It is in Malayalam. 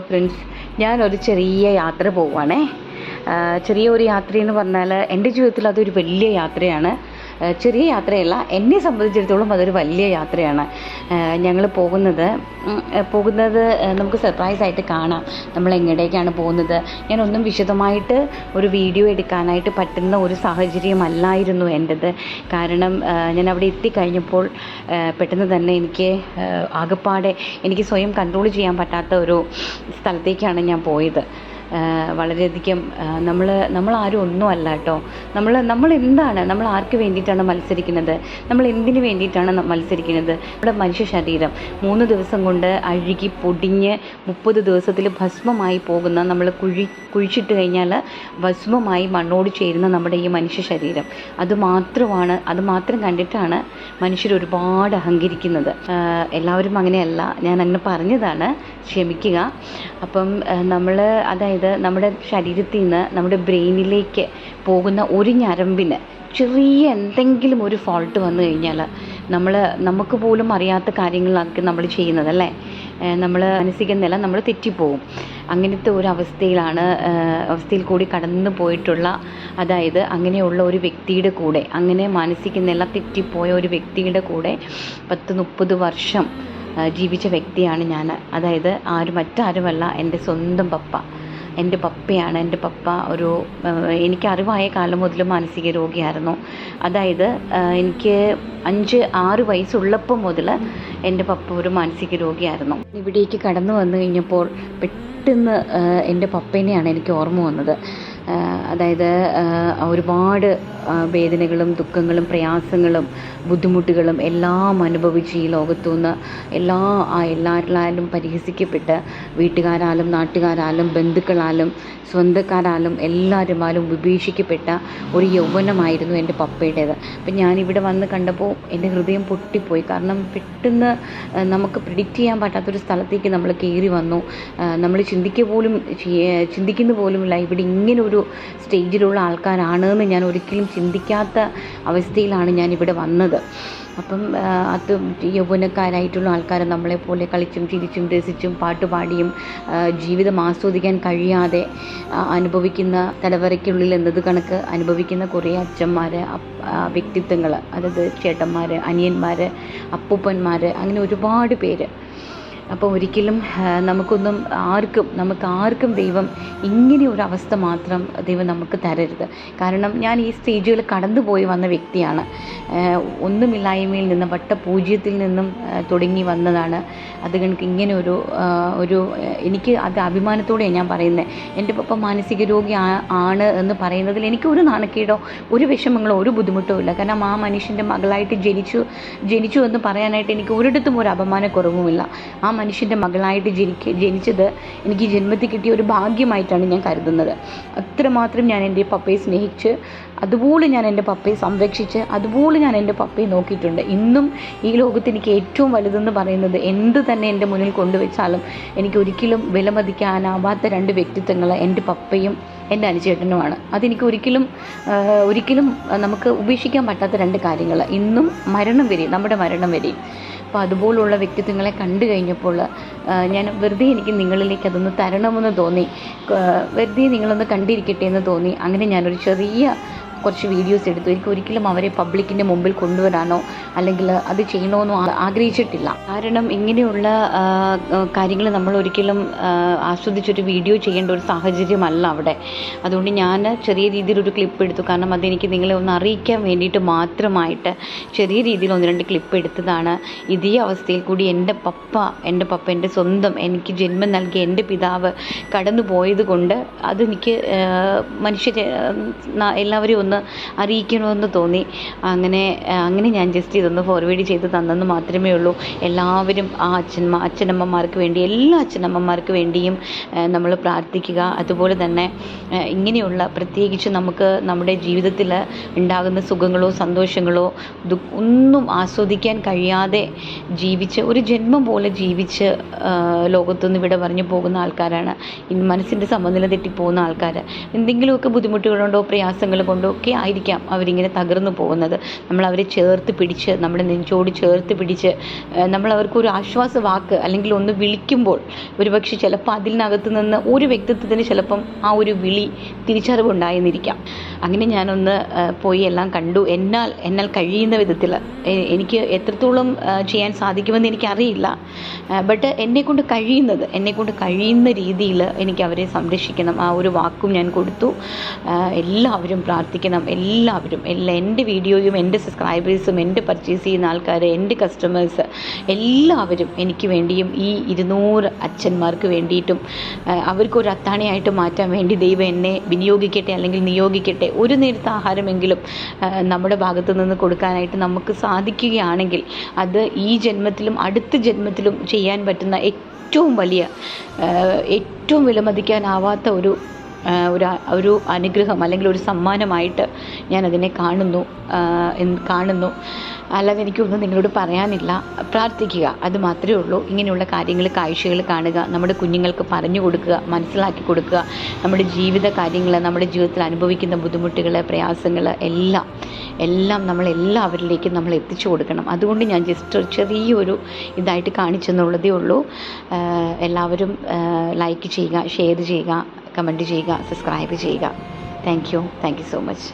ഫ്രണ്ട്സ്, ഞാനൊരു ചെറിയ യാത്ര പോവുകയാണേ. ചെറിയൊരു യാത്രയെന്ന് പറഞ്ഞാൽ എൻ്റെ ജീവിതത്തിൽ അതൊരു വലിയ യാത്രയാണ്. ചെറിയ യാത്രയല്ല, എന്നെ സംബന്ധിച്ചിടത്തോളം അതൊരു വലിയ യാത്രയാണ്. ഞങ്ങൾ പോകുന്നത് നമുക്ക് സർപ്രൈസായിട്ട് കാണാം. നമ്മൾ എങ്ങടേക്കാണ് പോകുന്നത്. ഞാനൊന്നും വിശദമായിട്ട് ഒരു വീഡിയോ എടുക്കാനായിട്ട് പറ്റുന്ന ഒരു സാഹചര്യമല്ലായിരുന്നു എൻ്റേത്. കാരണം ഞാൻ അവിടെ എത്തിക്കഴിഞ്ഞപ്പോൾ പെട്ടെന്ന് തന്നെ എനിക്ക് ആകപ്പാടെ എനിക്ക് സ്വയം കൺട്രോൾ ചെയ്യാൻ പറ്റാത്ത ഒരു സ്ഥലത്തേക്കാണ് ഞാൻ പോയത്. വളരെയധികം നമ്മളാരും ഒന്നുമല്ല കേട്ടോ. നമ്മൾ എന്താണ്, നമ്മൾ ആർക്ക് വേണ്ടിയിട്ടാണ് മത്സരിക്കുന്നത്, നമ്മൾ എന്തിനു വേണ്ടിയിട്ടാണ് മത്സരിക്കുന്നത്? നമ്മുടെ മനുഷ്യ ശരീരം 3 ദിവസം കൊണ്ട് അഴുകി പൊടിഞ്ഞ് 30 ദിവസത്തിൽ ഭസ്മമായി പോകുന്ന, നമ്മൾ കുഴിച്ചിട്ട് കഴിഞ്ഞാൽ ഭസ്മമായി മണ്ണോട് ചേരുന്ന നമ്മുടെ ഈ മനുഷ്യ ശരീരം, അത് മാത്രം കണ്ടിട്ടാണ് മനുഷ്യർ ഒരുപാട് അഹങ്കരിക്കുന്നത്. എല്ലാവരും അങ്ങനെയല്ല, ഞാൻ അങ്ങനെ പറഞ്ഞതാണ്, ക്ഷമിക്കുക. അപ്പം അതായത് നമ്മുടെ ശരീരത്തിൽ നിന്ന് നമ്മുടെ ബ്രെയിനിലേക്ക് പോകുന്ന ഒരു ഞരമ്പിന് ചെറിയ എന്തെങ്കിലും ഒരു ഫോൾട്ട് വന്നു കഴിഞ്ഞാൽ നമുക്ക് പോലും അറിയാത്ത കാര്യങ്ങളായിരിക്കും നമ്മൾ ചെയ്യുന്നതല്ലേ. നമ്മൾ മാനസിക നില നമ്മൾ തെറ്റിപ്പോവും. അങ്ങനത്തെ ഒരു അവസ്ഥയിൽ കൂടി കടന്നു പോയിട്ടുള്ള, അതായത് അങ്ങനെയുള്ള ഒരു വ്യക്തിയുടെ കൂടെ, അങ്ങനെ മാനസിക നില തെറ്റിപ്പോയ ഒരു വ്യക്തിയുടെ കൂടെ 10-30 വർഷം ജീവിച്ച വ്യക്തിയാണ് ഞാൻ. അതായത് മറ്റാരുമല്ല, എൻ്റെ സ്വന്തം പപ്പ. എൻ്റെ പപ്പയാണ്. എൻ്റെ പപ്പ എനിക്ക് അറിവായ കാലം മുതൽ മാനസിക രോഗിയായിരുന്നു. അതായത് എനിക്ക് 5-6 വയസ്സുള്ളപ്പോൾ മുതൽ എൻ്റെ പപ്പ ഒരു മാനസിക രോഗിയായിരുന്നു. ഇവിടേക്ക് കടന്നു വന്നു കഴിഞ്ഞപ്പോൾ പെട്ടെന്ന് എൻ്റെ പപ്പേനെയാണ് എനിക്ക് ഓർമ്മ വന്നത്. അതായത് ഒരുപാട് വേദനകളും ദുഃഖങ്ങളും പ്രയാസങ്ങളും ബുദ്ധിമുട്ടുകളും എല്ലാം അനുഭവിച്ച് ഈ ലോകത്തുനിന്ന് എല്ലാവരിലാലും പരിഹസിക്കപ്പെട്ട്, വീട്ടുകാരാലും നാട്ടുകാരാലും ബന്ധുക്കളാലും സ്വന്തക്കാരാലും എല്ലാവരുമാലും ഉപേക്ഷിക്കപ്പെട്ട ഒരു യൗവനമായിരുന്നു എൻ്റെ പപ്പയുടേത്. അപ്പം ഞാനിവിടെ വന്ന് കണ്ടപ്പോൾ എൻ്റെ ഹൃദയം പൊട്ടിപ്പോയി. കാരണം പെട്ടെന്ന് നമുക്ക് പ്രിഡിക്റ്റ് ചെയ്യാൻ പറ്റാത്തൊരു സ്ഥലത്തേക്ക് നമ്മൾ കയറി വന്നു. നമ്മൾ ചിന്തിക്കുന്ന പോലുമില്ല ഇവിടെ ഇങ്ങനെ ഒരു സ്റ്റേജിലുള്ള ആൾക്കാരാണെന്ന് ഞാൻ ഒരിക്കലും ചിന്തിക്കാത്ത അവസ്ഥയിലാണ് ഞാനിവിടെ വന്നത്. അപ്പം അത് യൗവനക്കാരായിട്ടുള്ള ആൾക്കാർ നമ്മളെപ്പോലെ കളിച്ചും ചിരിച്ചും രസിച്ചും പാട്ടുപാടിയും ജീവിതം ആസ്വദിക്കാൻ കഴിയാതെ അനുഭവിക്കുന്ന, തലവരയ്ക്കുള്ളിൽ എന്നത് കണക്ക് അനുഭവിക്കുന്ന കുറേ അച്ഛന്മാർ, വ്യക്തിത്വങ്ങൾ, അതായത് ചേട്ടന്മാർ, അനിയന്മാർ, അപ്പൂപ്പന്മാർ, അങ്ങനെ ഒരുപാട് പേര്. അപ്പോൾ ഒരിക്കലും നമുക്ക് ആർക്കും ദൈവം ഇങ്ങനെ ഒരു അവസ്ഥ മാത്രം ദൈവം നമുക്ക് തരരുത്. കാരണം ഞാൻ ഈ സ്റ്റേജുകൾ കടന്നുപോയി വന്ന വ്യക്തിയാണ്. ഒന്നുമില്ലായ്മയിൽ നിന്നും പൂജ്യത്തിൽ നിന്നും തുടങ്ങി വന്നതാണ്. അത് കണക്ക് ഇങ്ങനെ ഒരു എനിക്ക് അത് അഭിമാനത്തോടെയാണ് ഞാൻ പറയുന്നത്. എൻ്റെ പപ്പ മാനസിക രോഗി ആണ് എന്ന് പറയുന്നതിൽ എനിക്ക് ഒരു നാണക്കേടോ ഒരു വിഷമങ്ങളോ ഒരു ബുദ്ധിമുട്ടോ ഇല്ല. കാരണം ആ മനുഷ്യൻ്റെ മകളായിട്ട് ജനിച്ചു എന്ന് പറയാനായിട്ട് എനിക്ക് ഒരിടത്തും ഒരു അപമാനക്കുറവുമില്ല. ആ മനുഷ്യൻ്റെ മകളായിട്ട് ജനിച്ചത് എനിക്ക് ജന്മത്തിൽ കിട്ടിയ ഒരു ഭാഗ്യമായിട്ടാണ് ഞാൻ കരുതുന്നത്. അത്രമാത്രം ഞാൻ എൻ്റെ പപ്പയെ സ്നേഹിച്ച്, അതുപോലെ ഞാൻ എൻ്റെ പപ്പയെ സംരക്ഷിച്ച്, അതുപോലെ ഞാൻ എൻ്റെ പപ്പയെ നോക്കിയിട്ടുണ്ട്. ഇന്നും ഈ ലോകത്ത് എനിക്ക് ഏറ്റവും വലുതെന്ന് പറയുന്നത്, എന്ത് തന്നെ എൻ്റെ മുന്നിൽ കൊണ്ടുവച്ചാലും എനിക്ക് ഒരിക്കലും വിലമതിക്കാനാവാത്ത 2 വ്യക്തിത്വങ്ങൾ എൻ്റെ പപ്പയും എൻ്റെ അനുചേട്ടനുമാണ്. അതെനിക്ക് ഒരിക്കലും നമുക്ക് ഉപേക്ഷിക്കാൻ പറ്റാത്ത 2 കാര്യങ്ങൾ, ഇന്നും നമ്മുടെ മരണം വരെയും. അപ്പോൾ അതുപോലുള്ള വ്യക്തിത്വങ്ങളെ കണ്ടു കഴിഞ്ഞപ്പോൾ ഞാൻ വെറുതെ എനിക്ക് നിങ്ങളിലേക്ക് അതൊന്ന് തരണമെന്ന് തോന്നി, വെറുതെ നിങ്ങളൊന്ന് കണ്ടിരിക്കട്ടെ എന്ന് തോന്നി. അങ്ങനെ ഞാനൊരു കുറച്ച് വീഡിയോസ് എടുത്തു. എനിക്ക് ഒരിക്കലും അവരെ പബ്ലിക്കിൻ്റെ മുമ്പിൽ കൊണ്ടുവരാനോ അല്ലെങ്കിൽ അത് ചെയ്യണമെന്നോ ആഗ്രഹിച്ചിട്ടില്ല. കാരണം ഇങ്ങനെയുള്ള കാര്യങ്ങൾ നമ്മൾ ഒരിക്കലും ആസ്വദിച്ചൊരു വീഡിയോ ചെയ്യേണ്ട ഒരു സാഹചര്യമല്ല അവിടെ. അതുകൊണ്ട് ഞാൻ ചെറിയ രീതിയിലൊരു ക്ലിപ്പ് എടുത്തു. കാരണം അതെനിക്ക് നിങ്ങളെ ഒന്ന് അറിയിക്കാൻ വേണ്ടിയിട്ട് മാത്രമായിട്ട് ചെറിയ രീതിയിൽ 1-2 ക്ലിപ്പ് എടുത്തതാണ്. ഇതേ അവസ്ഥയിൽ കൂടി എൻ്റെ പപ്പ എൻ്റെ സ്വന്തം, എനിക്ക് ജന്മം നൽകിയ എൻ്റെ പിതാവ് കടന്നു പോയത് കൊണ്ട് അതെനിക്ക് എല്ലാവരെയും ഒന്ന് അറിയിക്കണമെന്ന് തോന്നി. അങ്ങനെ ഞാൻ ജസ്റ്റ് ഇതൊന്ന് ഫോർവേഡ് ചെയ്ത് തന്നെന്ന് മാത്രമേ ഉള്ളൂ. എല്ലാവരും ആ അച്ഛനമ്മമാർക്ക് വേണ്ടി, എല്ലാ അച്ഛനമ്മമാർക്ക് വേണ്ടിയും നമ്മൾ പ്രാർത്ഥിക്കുക. അതുപോലെ തന്നെ ഇങ്ങനെയുള്ള, പ്രത്യേകിച്ച് നമുക്ക് നമ്മുടെ ജീവിതത്തിൽ ഉണ്ടാകുന്ന സുഖങ്ങളോ സന്തോഷങ്ങളോ ഒന്നും ആസ്വദിക്കാൻ കഴിയാതെ ഒരു ജന്മം പോലെ ജീവിച്ച് ലോകത്തുനിന്ന് ഇവിടെ പറഞ്ഞു പോകുന്ന ആൾക്കാരാണ്. മനസ്സിൻ്റെ സമനില തെറ്റിപ്പോകുന്ന ആൾക്കാർ. എന്തെങ്കിലുമൊക്കെ ബുദ്ധിമുട്ടുകളുണ്ടോ പ്രയാസങ്ങൾ കൊണ്ടോ ഒക്കെ ആയിരിക്കാം അവരിങ്ങനെ തകർന്നു പോകുന്നത്. നമ്മളവരെ ചേർത്ത് പിടിച്ച്, നമ്മുടെ നെഞ്ചോട് ചേർത്ത് പിടിച്ച് നമ്മളവർക്കൊരു ആശ്വാസ വാക്ക് അല്ലെങ്കിൽ ഒന്ന് വിളിക്കുമ്പോൾ ഒരുപക്ഷെ ചിലപ്പോൾ അതിനകത്ത് നിന്ന് ഒരു വ്യക്തിത്വത്തിന് ചിലപ്പം ആ ഒരു വിളി തിരിച്ചറിവുണ്ടായെന്നിരിക്കാം. അങ്ങനെ ഞാനൊന്ന് പോയി എല്ലാം കണ്ടു. എന്നാൽ കഴിയുന്ന വിധത്തിൽ എനിക്ക് എത്രത്തോളം ചെയ്യാൻ സാധിക്കുമെന്ന് എനിക്കറിയില്ല. ബട്ട് എന്നെക്കൊണ്ട് കഴിയുന്ന രീതിയിൽ എനിക്ക് അവരെ സംരക്ഷിക്കണം. ആ ഒരു വാക്കും ഞാൻ കൊടുത്തു. എല്ലാവരും പ്രാർത്ഥിക്കണം. എല്ലാവരും എൻ്റെ വീഡിയോയും എൻ്റെ സബ്സ്ക്രൈബേഴ്സും എൻ്റെ പർച്ചേസ് ചെയ്യുന്ന ആൾക്കാർ, എൻ്റെ കസ്റ്റമേഴ്സ് എല്ലാവരും എനിക്ക് വേണ്ടിയും ഈ 200 അച്ഛന്മാർക്ക് വേണ്ടിയിട്ടും അവർക്കൊരു അത്താണിയായിട്ട് മാറ്റാൻ വേണ്ടി ദൈവം എന്നെ വിനിയോഗിക്കട്ടെ അല്ലെങ്കിൽ നിയോഗിക്കട്ടെ. ഒരു നേരത്തെ ആഹാരമെങ്കിലും നമ്മുടെ ഭാഗത്തു നിന്ന് കൊടുക്കാനായിട്ട് നമുക്ക് സാധിക്കുകയാണെങ്കിൽ അത് ഈ ജന്മത്തിലും അടുത്ത ജന്മത്തിലും ചെയ്യാൻ പറ്റുന്ന ഏറ്റവും വിലമതിക്കാനാവാത്ത ഒരു അനുഗ്രഹം അല്ലെങ്കിൽ ഒരു സമ്മാനമായിട്ട് ഞാനതിനെ കാണുന്നു. അല്ലാതെ എനിക്കൊന്നും നിങ്ങളോട് പറയാനില്ല. പ്രാർത്ഥിക്കുക, അത് മാത്രമേ ഉള്ളൂ. ഇങ്ങനെയുള്ള കാഴ്ചകൾ കാണുക, നമ്മുടെ കുഞ്ഞുങ്ങൾക്ക് പറഞ്ഞു കൊടുക്കുക, മനസ്സിലാക്കി കൊടുക്കുക. നമ്മുടെ ജീവിത കാര്യങ്ങൾ, നമ്മുടെ ജീവിതത്തിൽ അനുഭവിക്കുന്ന ബുദ്ധിമുട്ടുകൾ, പ്രയാസങ്ങൾ എല്ലാം നമ്മളെല്ലാവരിലേക്കും നമ്മൾ എത്തിച്ചു കൊടുക്കണം. അതുകൊണ്ട് ഞാൻ ജസ്റ്റ് ഒരു ചെറിയൊരു ഇതായിട്ട് കാണിച്ചെന്നുള്ളതേ ഉള്ളൂ. എല്ലാവരും ലൈക്ക് ചെയ്യുക, ഷെയർ ചെയ്യുക, കമൻറ്റ് ചെയ്യുക, സബ്സ്ക്രൈബ് ചെയ്യുക. Thank you so much.